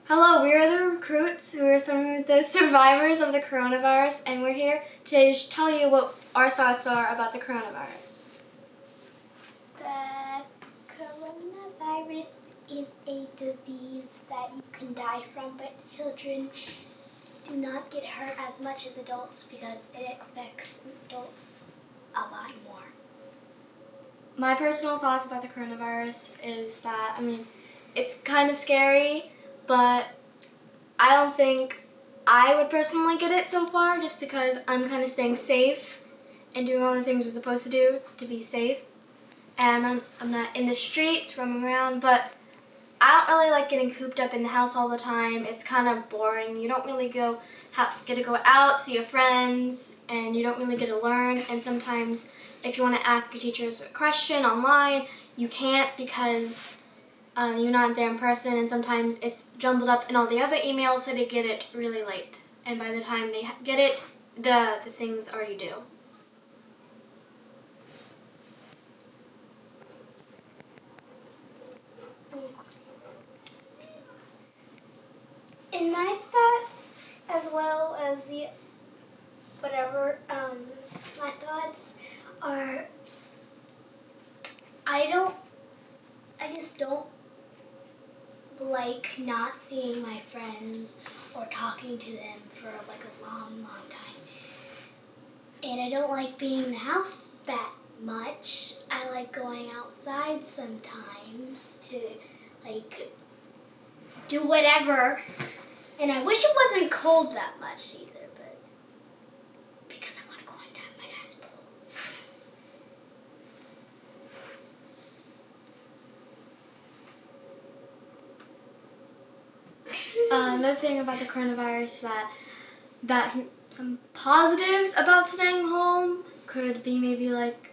Hello, we are the recruits who are some of the survivors of the coronavirus, and we're here today to tell you what our thoughts are about the coronavirus. The coronavirus is a disease that you can die from, but children do not get hurt as much as adults because it affects adults a lot more. My personal thoughts about the coronavirus is that, it's kind of scary, but I don't think I would personally get it so far just because I'm kind of staying safe and doing all the things we're supposed to do to be safe. And I'm not in the streets roaming around, but I don't really like getting cooped up in the house all the time. It's kind of boring. You don't really get to go out, see your friends, and you don't really get to learn. And sometimes if you want to ask your teachers a question online, you can't because you're not there in person, and sometimes it's jumbled up in all the other emails, so they get it really late. And by the time they get it, the thing's already due. In my thoughts, as well as my thoughts are, I just don't like not seeing my friends or talking to them for like a long, long time. And I don't like being in the house that much. I like going outside sometimes to like do whatever. And I wish it wasn't cold that much either, but because I want to go on my dad's pool. Another thing about the coronavirus that some positives about staying home could be maybe like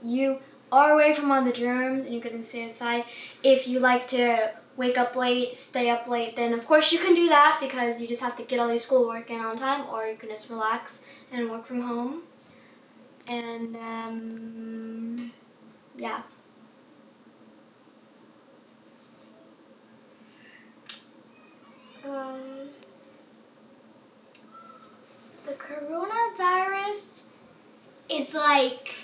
you are away from all the germs and you couldn't stay outside. If you like to wake up late, stay up late, then of course you can do that because you just have to get all your schoolwork in on time, or you can just relax and work from home. And yeah. The coronavirus is like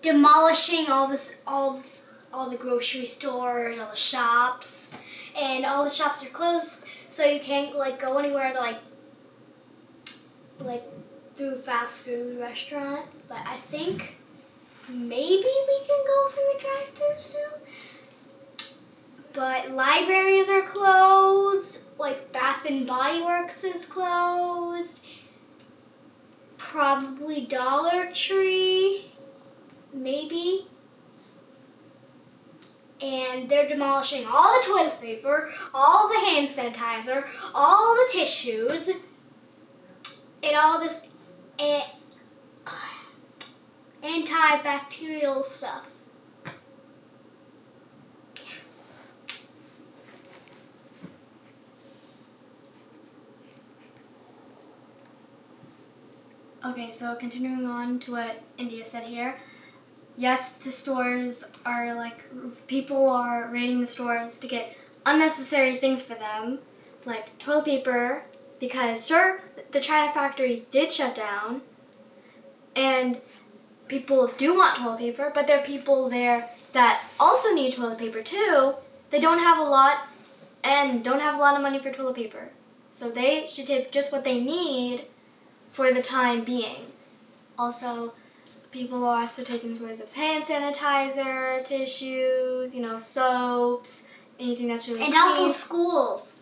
demolishing all the grocery stores, all the shops, and all the shops are closed, so you can't like go anywhere to like through a fast food restaurant. But I think maybe we can go through a drive-thru still. But libraries are closed, like Bath and Body Works is closed, probably Dollar Tree, maybe. And they're demolishing all the toilet paper, all the hand sanitizer, all the tissues, and all this antibacterial stuff. Okay, so continuing on to what India said here. Yes, the stores are people are raiding the stores to get unnecessary things for them, like toilet paper, because sure, the China factories did shut down, and people do want toilet paper, but there are people there that also need toilet paper too. They don't have a lot and don't have a lot of money for toilet paper. So they should take just what they need for the time being. Also, people are also taking toys of hand sanitizer, tissues, soaps, anything that's really And clean. also schools.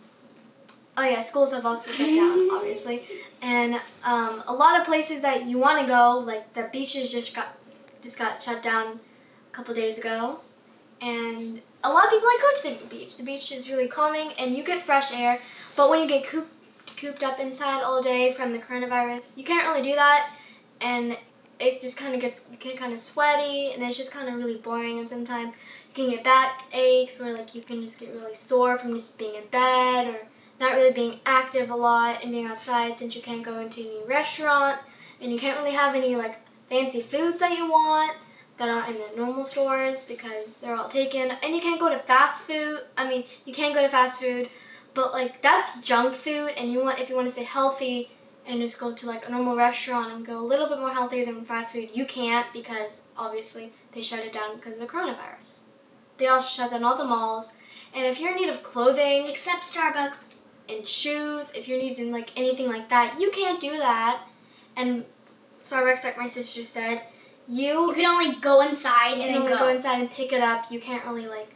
Oh yeah, schools have also shut down, obviously. And a lot of places that you want to go, like the beaches just got shut down a couple days ago. And a lot of people like go to the beach. The beach is really calming and you get fresh air. But when you get cooped up inside all day from the coronavirus, you can't really do that. And it just you get kind of sweaty, and it's just kind of really boring, and sometimes you can get back aches, or like you can just get really sore from just being in bed, or not really being active a lot and being outside, since you can't go into any restaurants, and you can't really have any like fancy foods that you want. that aren't in the normal stores because they're all taken. And you can't go to fast food. I mean, you can go to fast food, but like that's junk food. And if you want to stay healthy and just go to like a normal restaurant and go a little bit more healthy than fast food, you can't because obviously they shut it down because of the coronavirus. They also shut down all the malls. And if you're in need of clothing, Except Starbucks. and shoes, if you're needing like anything like that, you can't do that. And Starbucks, like my sister said, You can only go inside and then go inside and pick it up. You can't really like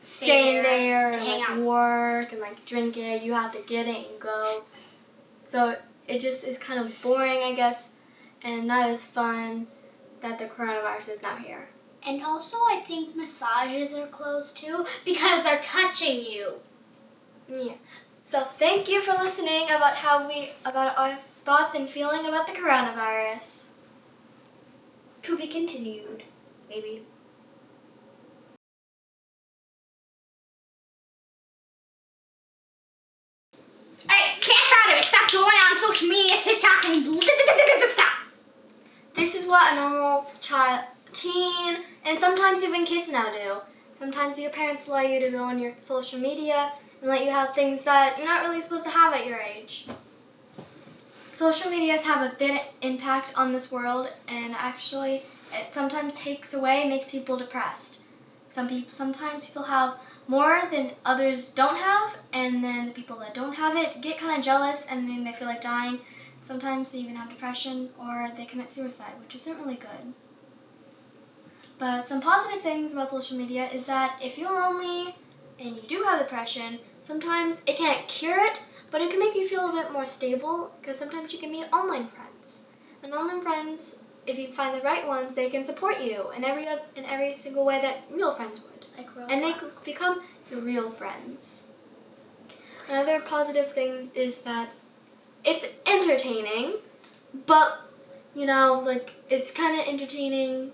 stay there and hang like out. work and like drink it. You have to get it and go. So it just is kind of boring, I guess, and not as fun that the coronavirus is now here. And also, I think massages are closed too because they're touching you. Yeah. So thank you for listening about our thoughts and feeling about the coronavirus. To be continued, maybe. Hey, snap out of it! Stop going on social media, TikTok, and stop. This is what a normal teen, and sometimes even kids now do. Sometimes your parents allow you to go on your social media and let you have things that you're not really supposed to have at your age. Social medias have a big impact on this world, and actually it sometimes takes away, makes people depressed. Sometimes people have more than others don't have, and then the people that don't have it get kind of jealous and then they feel like dying. Sometimes they even have depression or they commit suicide, which isn't really good. But some positive things about social media is that if you're lonely and you do have depression, sometimes it can't cure it, but it can make you feel a bit more stable because sometimes you can meet online friends. And online friends, if you find the right ones, they can support you in every single way that real friends would. And they could become your real friends. Another positive thing is that it's entertaining, but, it's kind of entertaining,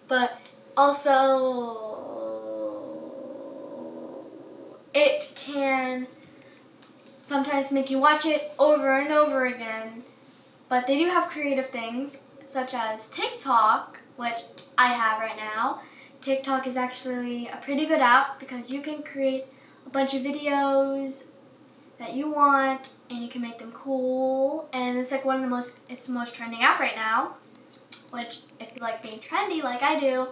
but also it can sometimes make you watch it over and over again. But they do have creative things, such as TikTok, which I have right now. TikTok is actually a pretty good app because you can create a bunch of videos that you want and you can make them cool. And it's like it's the most trending app right now, which if you like being trendy like I do,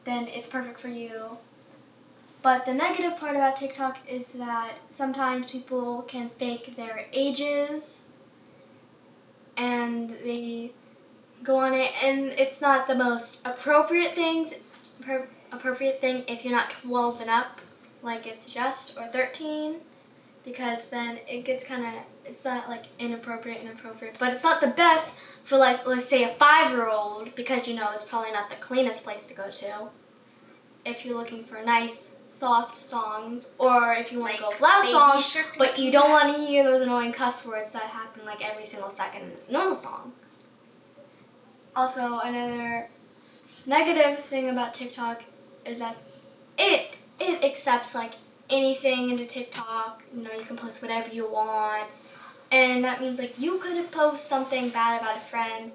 then it's perfect for you. But the negative part about TikTok is that sometimes people can fake their ages and they go on it, and it's not the most appropriate thing if you're not 12 and up, like it's just, or 13, because then it gets it's not like inappropriate, but it's not the best for like, let's say a 5-year-old, because it's probably not the cleanest place to go to. If you're looking for nice, soft songs, or if you want to go with loud songs, but you don't want to hear those annoying cuss words that happen like every single second in this normal song. Also, another negative thing about TikTok is that it accepts like anything into TikTok. You can post whatever you want, and that means like you could post something bad about a friend,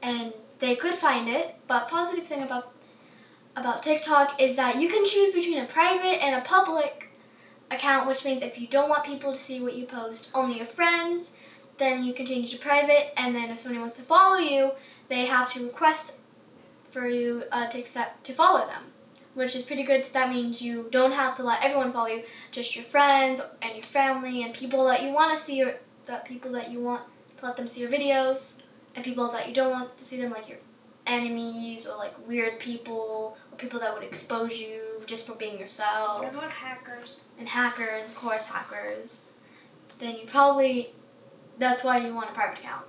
and they could find it. But positive thing about TikTok is that you can choose between a private and a public account, which means if you don't want people to see what you post, only your friends, then you can change to private, and then if somebody wants to follow you, they have to request for you to follow them, which is pretty good. So that means you don't have to let everyone follow you, just your friends and your family and people that you want to see, people that you want to let them see your videos, and people that you don't want to see them, like your enemies or like weird people or people that would expose you just for being yourself. What about hackers? And hackers, of course, hackers. Then that's why you want a private account.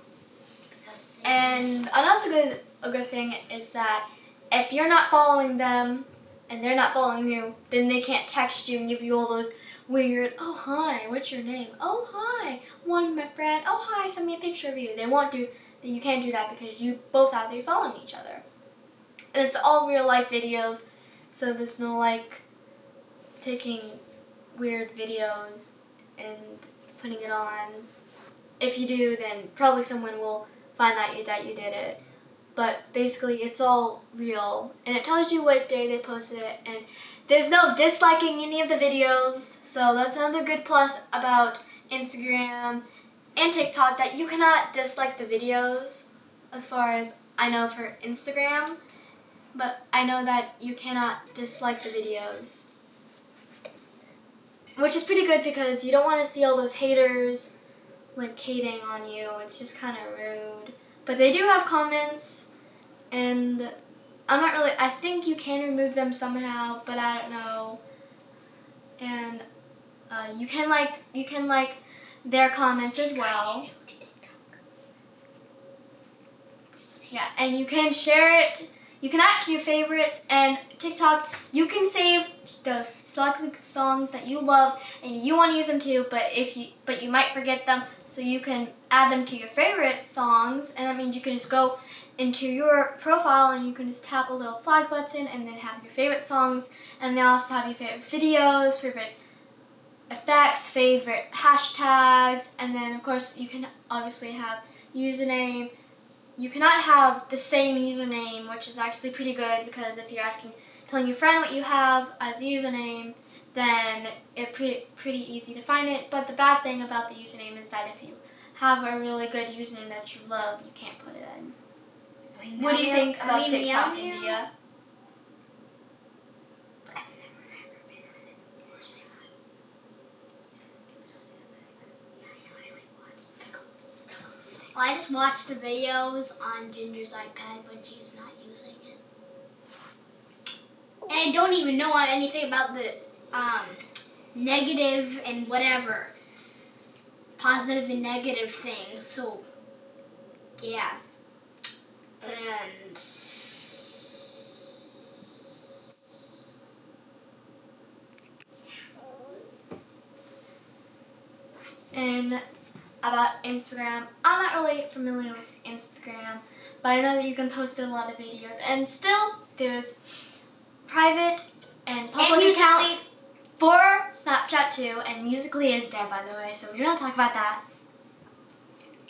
And another good thing is that if you're not following them and they're not following you, then they can't text you and give you all those weird, oh hi, what's your name? Oh hi, one my friend. Oh hi, send me a picture of you. You can't do that because you both have to be following each other. And it's all real life videos, so there's no like taking weird videos and putting it on. If you do, then probably someone will find that you did it. but basically it's all real. And it tells you what day they posted it, and there's no disliking any of the videos, so that's another good plus about Instagram and TikTok, that you cannot dislike the videos, as far as I know for Instagram, but I know that you cannot dislike the videos. Which is pretty good because you don't want to see all those haters like hating on you. It's just kind of rude. But they do have comments, and I think you can remove them somehow, but I don't know. And you can like their comments as well. Yeah, and you can share it. You can add to your favorites, and TikTok, you can save those selected songs that you love and you want to use them too, but you might forget them, so you can add them to your favorite songs, and that means you can just go into your profile and you can just tap a little flag button and then have your favorite songs, and they also have your favorite videos, favorite effects, favorite hashtags, and then of course you can obviously have username. You cannot have the same username, which is actually pretty good, because if you're telling your friend what you have as a username, then it's pretty easy to find it. But the bad thing about the username is that if you have a really good username that you love, you can't put it in. What do you think about TikTok, India? Well, I just watch the videos on Ginger's iPad when she's not using it. And I don't even know anything about the negative and whatever, positive and negative things. So, yeah. And about Instagram, I'm not really familiar with Instagram, but I know that you can post a lot of videos, and still there's private and public accounts for Snapchat too, and Musical.ly is there, by the way, so we're gonna talk about that.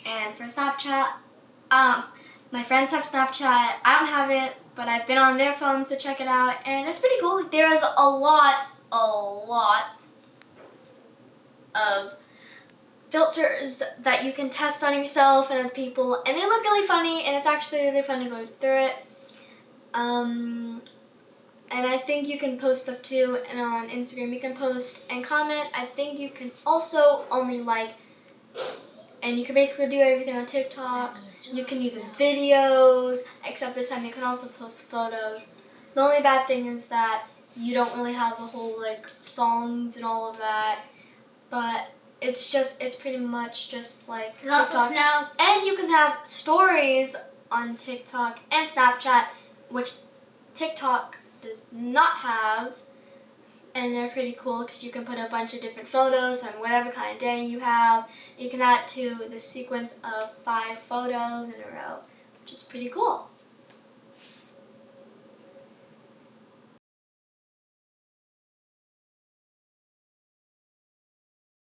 And for Snapchat, my friends have Snapchat. I don't have it, but I've been on their phones to check it out, and it's pretty cool. There is a lot of filters that you can test on yourself and other people, and they look really funny, and it's actually really fun to go through it. And I think you can post stuff too, and on Instagram you can post and comment. I think you can also only like, and you can basically do everything on TikTok. You can do the videos, except this time you can also post photos. The only bad thing is that you don't really have the whole like songs and all of that, but it's pretty much just like TikTok. And you can have stories on TikTok and Snapchat, which TikTok does not have, and they're pretty cool because you can put a bunch of different photos on whatever kind of day you have. You can add to the sequence of 5 photos in a row, which is pretty cool.